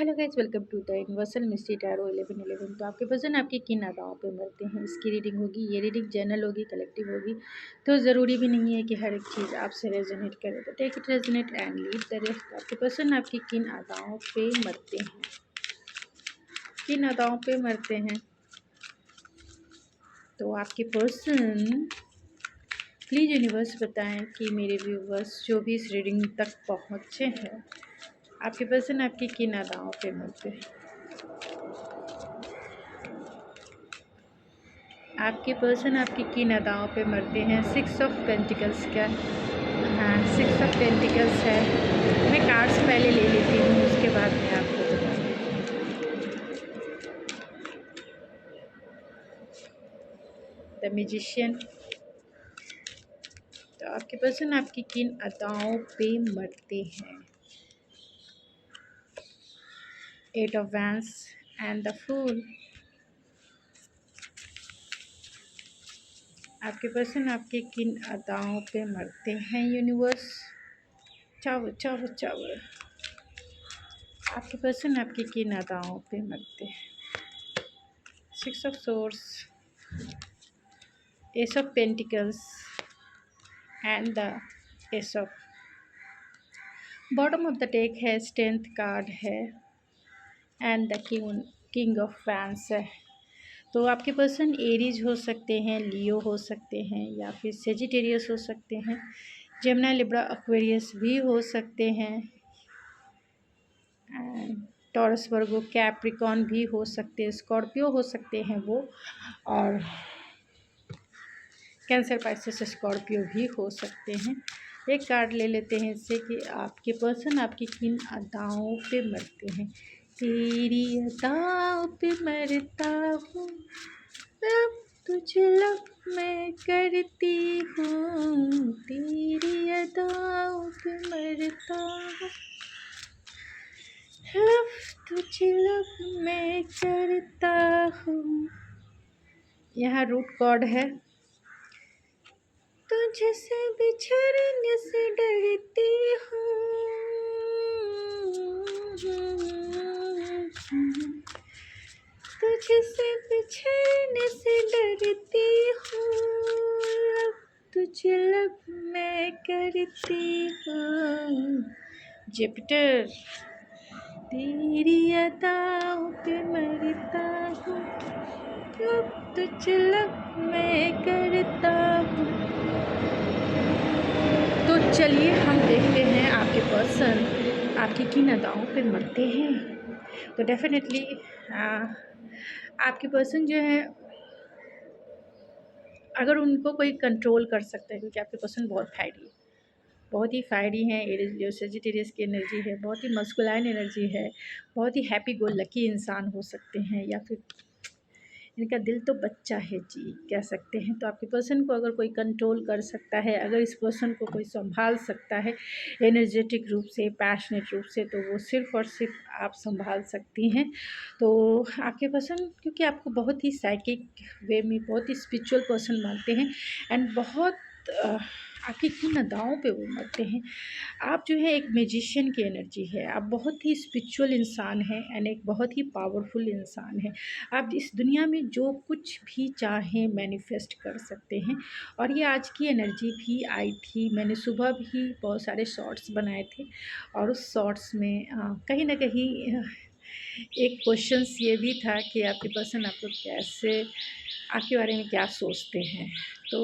Hello guys, welcome to the universal mystery tarot 1111। तो आपके person आपकी किन अदाओं पे मरते हैं, इसकी रीडिंग होगी। ये रीडिंग जनरल होगी, कलेक्टिव होगी, तो ज़रूरी भी नहीं है कि हर एक चीज़ आपसे रेजोनेट करे। तो take it resonate and leave the rest. आपके पर्सन आपकी किन अदाओं पे मरते हैं, किन अदाओं पे मरते हैं। तो आपके पर्सन प्लीज़ यूनिवर्स बताएं कि मेरे व्यूवर्स जो भी इस रीडिंग तक पहुँचे हैं, आपके पर्सन आपकी किन अदाओं पे मरते हैं। आपके पर्सन आपकी किन अदाओं पे मरते हैं। 6 ऑफ पेंटिकल्स का, हाँ 6 ऑफ पेंटिकल्स है। मैं कार्ड्स पहले ले लेती हूँ, उसके बाद मैं आपको बताऊँगी। The magician. तो आपके पर्सन आपकी किन अदाओं पे मरते हैं। 8 of wands and the fool. आपके पर्सन आपके किन अदाओं पे मरते हैं यूनिवर्स। चावल चावल चावल। आपके पर्सन आपकी किन अदाओं पे मरते हैं। 6 of swords, ace of pentacles and the ace of. Bottom of the deck है स्ट्रेंथ कार्ड है and the king of fans है। तो आपके पर्सन एरीज हो सकते हैं, लियो हो सकते हैं, या फिर सेजिटेरियस हो सकते हैं, जेमिनी लिब्रा एक्वेरियस भी हो सकते हैं, एंड टॉरस वर्गो कैप्रिकॉन भी हो सकते हैं, स्कॉर्पियो हो सकते हैं वो, और कैंसर पाइसेस स्कॉर्पियो भी हो सकते हैं। एक कार्ड ले लेते हैं इससे कि आपके पर्सन आपकी किन अदाओं पे मरते हैं। तेरी अदाओं पे मरता हूँ, अब तुझे लब मैं करती हूँ। तेरी अदाओं पे मरता हूँ, लब तुझे लब मैं करता हूँ। यहाँ रूट कॉर्ड है। तुझसे बिछड़ने से डरती हूँ, तुझसे बिछड़ने से डरती हूँ, अब तुझे लब मैं करती हूँ। जुपिटर। तेरी अदाओं पे मरता हूँ, अब तुझे लब मैं करता हूँ। तो चलिए हम देखते हैं आपके पर्सन आपकी किन अदाओं पे मरते हैं। तो डेफिनेटली आपके पर्सन जो है, अगर उनको कोई कंट्रोल कर सकता है, क्योंकि आपके पर्सन बहुत फायरी है, बहुत ही फायरी हैं। एरीज जो सेजिटेरियस की एनर्जी है, बहुत ही मस्कुलाइन एनर्जी है, बहुत ही हैप्पी गो लकी इंसान हो सकते हैं, या फिर इनका दिल तो बच्चा है जी, कह सकते हैं। तो आपके पर्सन को अगर कोई कंट्रोल कर सकता है, अगर इस पर्सन को कोई संभाल सकता है एनर्जेटिक रूप से, पैशनेट रूप से, तो वो सिर्फ़ और सिर्फ आप संभाल सकती हैं। तो आपके पर्सन, क्योंकि आपको बहुत ही साइकिक वे में, बहुत ही स्पिरिचुअल पर्सन मानते हैं, एंड बहुत आपकी किन अदाओं पे वो मरते हैं। आप जो है एक मैजिशियन की एनर्जी है, आप बहुत ही स्पिरिचुअल इंसान हैं, एंड एक बहुत ही पावरफुल इंसान हैं। आप इस दुनिया में जो कुछ भी चाहें मैनिफेस्ट कर सकते हैं। और ये आज की एनर्जी भी आई थी, मैंने सुबह भी बहुत सारे शॉर्ट्स बनाए थे, और उस शॉर्ट्स में कहीं ना कहीं एक क्वेश्चंस ये भी था कि आपके पर्सन आपको कैसे, आपके बारे में क्या सोचते हैं। तो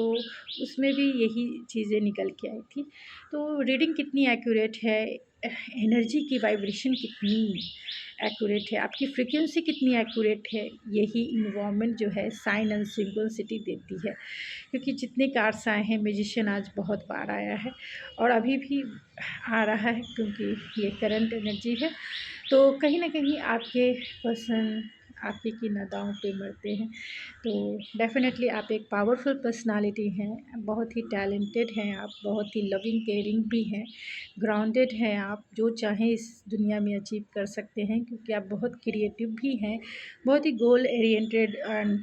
उसमें भी यही चीज़ें निकल के आई थी। तो रीडिंग कितनी एक्यूरेट है, एनर्जी की वाइब्रेशन कितनी एक्यूरेट है, आपकी फ्रीक्वेंसी कितनी एक्यूरेट है, यही इन्वायरमेंट जो है साइन एंड सिंक्रोनिसिटी देती है। क्योंकि जितने कार्ड्स आए हैं, म्यूजिशियन आज बहुत बार आया है और अभी भी आ रहा है, क्योंकि ये करंट एनर्जी है। तो कहीं ना कहीं आपके पर्सन आपकी किन अदाओं पे मरते हैं। तो डेफ़िनेटली आप एक पावरफुल पर्सनालिटी हैं, बहुत ही टैलेंटेड हैं आप, बहुत ही लविंग केयरिंग भी हैं, ग्राउंडेड हैं आप, जो चाहें इस दुनिया में अचीव कर सकते हैं, क्योंकि आप बहुत क्रिएटिव भी हैं, बहुत ही गोल ओरिएंटेड एंड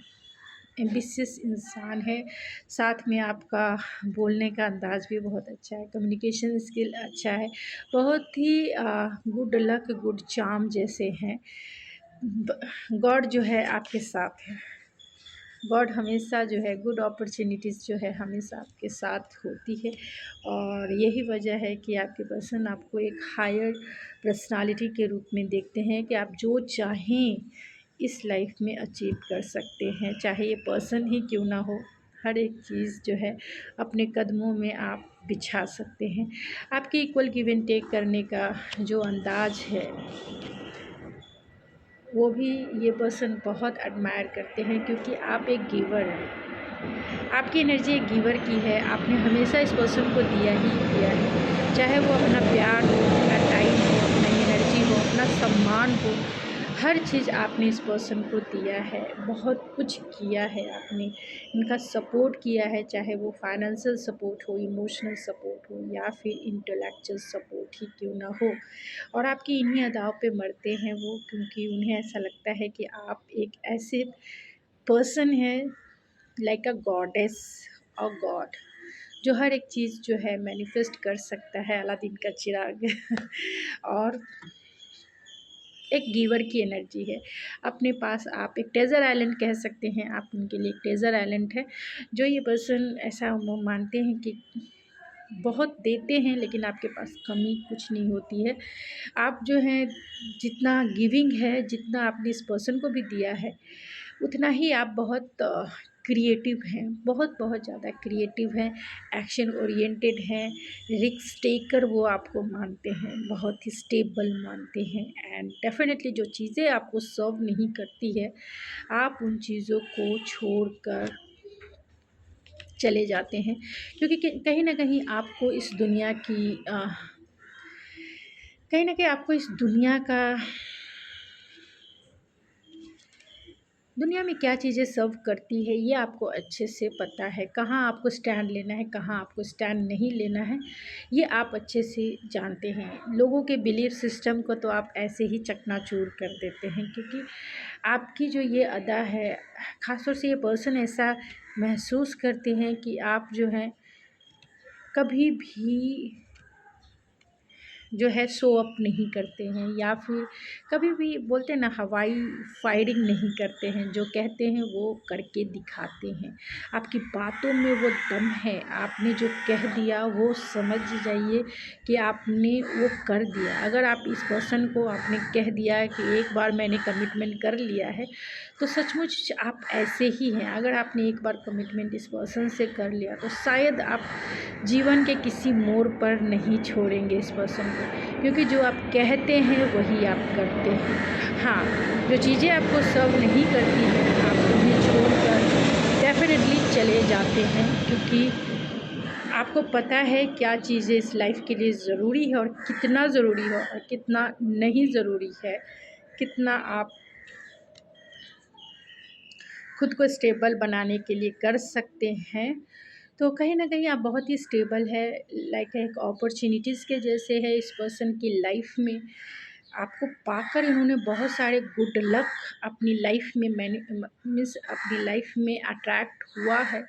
एम्बिशियस इंसान है। साथ में आपका बोलने का अंदाज़ भी बहुत अच्छा है, कम्युनिकेशन स्किल अच्छा है, बहुत ही गुड लक, गुड चार्म जैसे हैं। गॉड जो है आपके साथ है। गॉड हमेशा जो है गुड अपॉर्चुनिटीज़ जो है हमेशा आपके साथ होती है, और यही वजह है कि आपके पर्सन आपको एक हायर पर्सनालिटी के रूप में देखते हैं कि आप जो चाहें इस लाइफ में अचीव कर सकते हैं, चाहे ये पर्सन ही क्यों ना हो। हर एक चीज़ जो है अपने कदमों में आप बिछा सकते हैं। आपके इक्वल गिव एंड टेक करने का जो अंदाज है वो भी ये पर्सन बहुत एडमायर करते हैं, क्योंकि आप एक गिवर हैं। आपकी एनर्जी एक गिवर की है। आपने हमेशा इस पर्सन को दिया ही दिया है, चाहे वो अपना प्यार हो, अपना टाइम हो, अपनी एनर्जी हो, अपना सम्मान हो, हर चीज़ आपने इस पर्सन को दिया है। बहुत कुछ किया है आपने, इनका सपोर्ट किया है, चाहे वो फाइनेंशियल सपोर्ट हो, इमोशनल सपोर्ट हो, या फिर इंटेलेक्चुअल सपोर्ट ही क्यों ना हो। और आपकी इन्हीं अदाओं पे मरते हैं वो, क्योंकि उन्हें ऐसा लगता है कि आप एक ऐसे पर्सन हैं लाइक अ गॉडेस और गॉड, जो हर एक चीज़ जो है मैनिफेस्ट कर सकता है, अलादीन का चिराग और एक गिवर की एनर्जी है। अपने पास आप एक ट्रेजर आइलैंड कह सकते हैं, आप उनके लिए एक ट्रेजर आइलैंड है। जो ये पर्सन ऐसा वो मानते हैं कि बहुत देते हैं लेकिन आपके पास कमी कुछ नहीं होती है। आप जो हैं जितना गिविंग है, जितना आपने इस पर्सन को भी दिया है, उतना ही आप बहुत क्रिएटिव हैं, बहुत बहुत ज़्यादा क्रिएटिव हैं, एक्शन ओरिएंटेड हैं, रिस्क टेकर वो आपको मानते हैं, बहुत ही स्टेबल मानते हैं। एंड डेफिनेटली जो चीज़ें आपको सर्व नहीं करती है, आप उन चीज़ों को छोड़कर चले जाते हैं, क्योंकि कहीं न कहीं आपको इस दुनिया की कहीं न कहीं आपको इस दुनिया में क्या चीज़ें सर्व करती है ये आपको अच्छे से पता है। कहाँ आपको स्टैंड लेना है, कहाँ आपको स्टैंड नहीं लेना है, ये आप अच्छे से जानते हैं। लोगों के बिलीफ सिस्टम को तो आप ऐसे ही चकनाचूर कर देते हैं, क्योंकि आपकी जो ये अदा है, ख़ास तौर से ये पर्सन ऐसा महसूस करते हैं कि आप जो हैं कभी भी जो है शो अप नहीं करते हैं, या फिर कभी भी बोलते हैं ना हवाई फायरिंग नहीं करते हैं, जो कहते हैं वो करके दिखाते हैं। आपकी बातों में वो दम है, आपने जो कह दिया वो समझ जाइए कि आपने वो कर दिया। अगर आप इस पर्सन को आपने कह दिया है कि एक बार मैंने कमिटमेंट कर लिया है, तो सचमुच आप ऐसे ही हैं। अगर आपने एक बार कमिटमेंट इस पर्सन से कर लिया तो शायद आप जीवन के किसी मोड़ पर नहीं छोड़ेंगे इस पर्सन को, क्योंकि जो आप कहते हैं वही आप करते हैं। हाँ, जो चीज़ें आपको सर्व नहीं करती हैं आप उन्हें छोड़कर डेफिनेटली चले जाते हैं, क्योंकि आपको पता है क्या चीज़ें इस लाइफ के लिए ज़रूरी है और कितना ज़रूरी है और कितना नहीं ज़रूरी है, कितना आप खुद को स्टेबल बनाने के लिए कर सकते हैं। तो कहीं न कहीं आप बहुत ही स्टेबल है, लाइक एक अपॉर्च्युनिटीज़ के जैसे है इस पर्सन की लाइफ में। आपको पाकर इन्होंने बहुत सारे गुड लक अपनी लाइफ में मीन्स अपनी लाइफ में अट्रैक्ट हुआ है,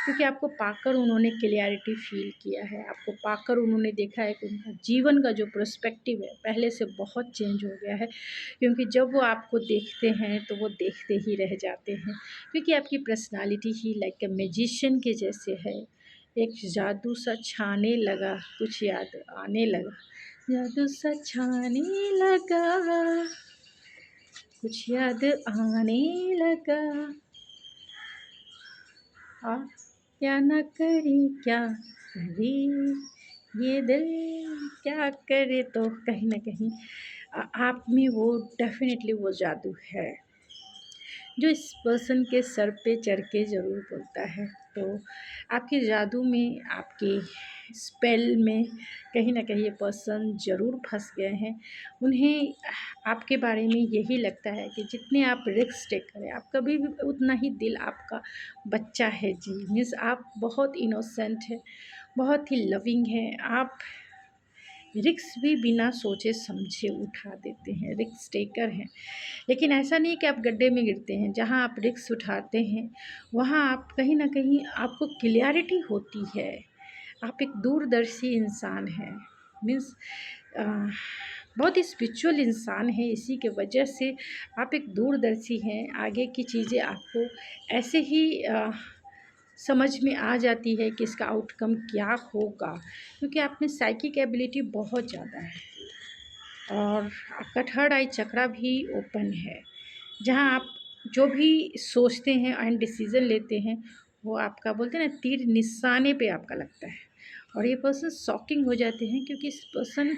क्योंकि आपको पाकर उन्होंने क्लैरिटी फ़ील किया है। आपको पाकर उन्होंने देखा है कि उनका जीवन का जो पर्सपेक्टिव है पहले से बहुत चेंज हो गया है, क्योंकि जब वो आपको देखते हैं तो वो देखते ही रह जाते हैं, क्योंकि आपकी personality he like a magician के जैसे है। एक जादू सा छाने लगा, कुछ याद आने लगा, जादू सा छाने लगा, कुछ याद आने लगा, आ क्या न करे क्या करे ये दिल, क्या करे। तो कहीं न कहीं आप में वो डेफ़िनेटली वो जादू है जो इस पर्सन के सर पे चढ़ के ज़रूर बोलता है। तो आपके जादू में, आपके स्पेल में कहीं न कहीं ये पर्सन ज़रूर फँस गए हैं। उन्हें आपके बारे में यही लगता है कि जितने आप रिस्क टेक करें, आप कभी भी उतना ही दिल आपका बच्चा है जी। मीन्स आप बहुत इनोसेंट हैं, बहुत ही लविंग हैं। आप रिस्क भी बिना सोचे समझे उठा देते हैं, रिस्क टेकर हैं। लेकिन ऐसा नहीं कि आप गड्ढे में गिरते हैं, जहाँ आप रिस्क उठाते हैं वहाँ आप कहीं न कहीं आपको क्लैरिटी होती है। आप एक दूरदर्शी इंसान हैं, मीन्स बहुत ही स्पिरिचुअल इंसान हैं, इसी के वजह से आप एक दूरदर्शी हैं। आगे की चीज़ें आपको ऐसे ही समझ में आ जाती है कि इसका आउटकम क्या होगा, क्योंकि आप में साइकिक एबिलिटी बहुत ज़्यादा है और आपका थर्ड आई चक्रा भी ओपन है, जहाँ आप जो भी सोचते हैं एंड डिसीज़न लेते हैं वो आपका बोलते हैं ना तीर निशाने पे आपका लगता है। और ये पर्सन शॉकिंग हो जाते हैं क्योंकि इस पर्सन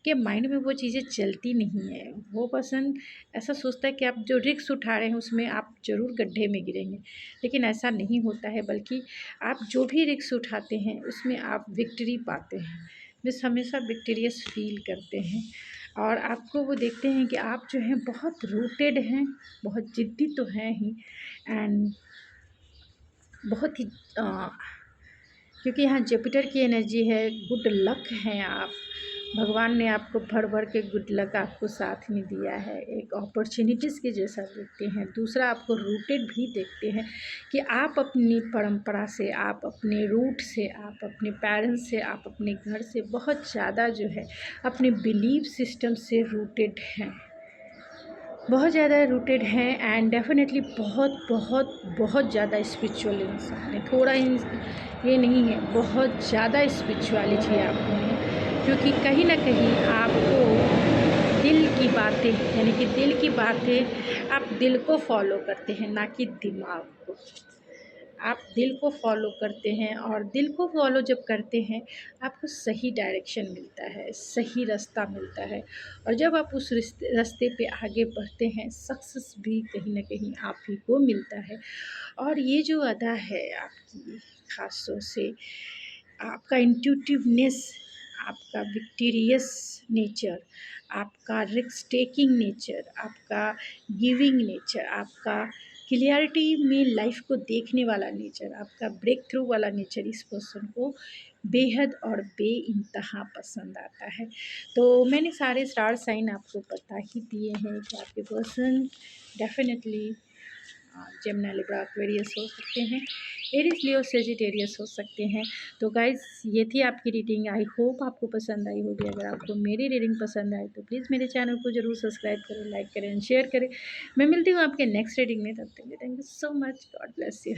के माइंड में वो चीज़ें चलती नहीं है। वो पर्सन ऐसा सोचता है कि आप जो रिस्क उठा रहे हैं उसमें आप ज़रूर गड्ढे में गिरेंगे, लेकिन ऐसा नहीं होता है, बल्कि आप जो भी रिस्क उठाते हैं उसमें आप विक्ट्री पाते हैं, बस हमेशा विक्टोरियस फील करते हैं। और आपको वो देखते हैं कि आप जो हैं बहुत रूटेड हैं, बहुत ज़िद्दी तो हैं ही, एंड बहुत ही क्योंकि यहाँ जुपिटर की एनर्जी है, गुड लक हैं आप। भगवान ने आपको भर भर के गुड लक आपको साथ में दिया है, एक अपॉर्चुनिटीज़ के जैसा देखते हैं। दूसरा आपको रूटेड भी देखते हैं कि आप अपनी परंपरा से, आप अपने रूट से, आप अपने पेरेंट्स से, आप अपने घर से बहुत ज़्यादा जो है अपने बिलीफ सिस्टम से रूटेड हैं, बहुत ज़्यादा रूटेड हैं, एंड डेफिनेटली बहुत बहुत बहुत ज़्यादा स्पिरिचुअल इंसान है। थोड़ा ये नहीं है, बहुत ज़्यादा स्पिरिचुअलिटी आप में है, क्योंकि कहीं ना कहीं आपको दिल की बातें, यानी कि दिल की बातें, आप दिल को फॉलो करते हैं ना कि दिमाग को। आप दिल को फॉलो करते हैं, और दिल को फॉलो जब करते हैं आपको सही डायरेक्शन मिलता है, सही रास्ता मिलता है, और जब आप उस रास्ते पे आगे बढ़ते हैं सक्सेस भी कहीं ना कहीं आप ही को मिलता है। और ये जो अदा है आपकी, ख़ास तौर से आपका इंट्यूटिवनेस, आपका विक्टोरियस नेचर, आपका रिस्क टेकिंग नेचर, आपका गिविंग नेचर, आपका क्लियरिटी में लाइफ को देखने वाला नेचर, आपका ब्रेक थ्रू वाला नेचर इस पर्सन को बेहद और बेइंतहा पसंद आता है। तो मैंने सारे स्टार साइन आपको बता ही दिए हैं कि आपके person definitely Gemini, Libra, Aquarius हो सकते हैं, एरीज, लियो, सेजिटेरियस हो सकते हैं। तो गाइज़ ये थी आपकी रीडिंग, आई होप आपको पसंद आई होगी। अगर आपको मेरी रीडिंग पसंद आए तो प्लीज़ मेरे चैनल को ज़रूर सब्सक्राइब करें, लाइक करें एंड शेयर करें। मैं मिलती हूँ आपके नेक्स्ट रीडिंग में, तब तक के लिए thank you so much, God bless you.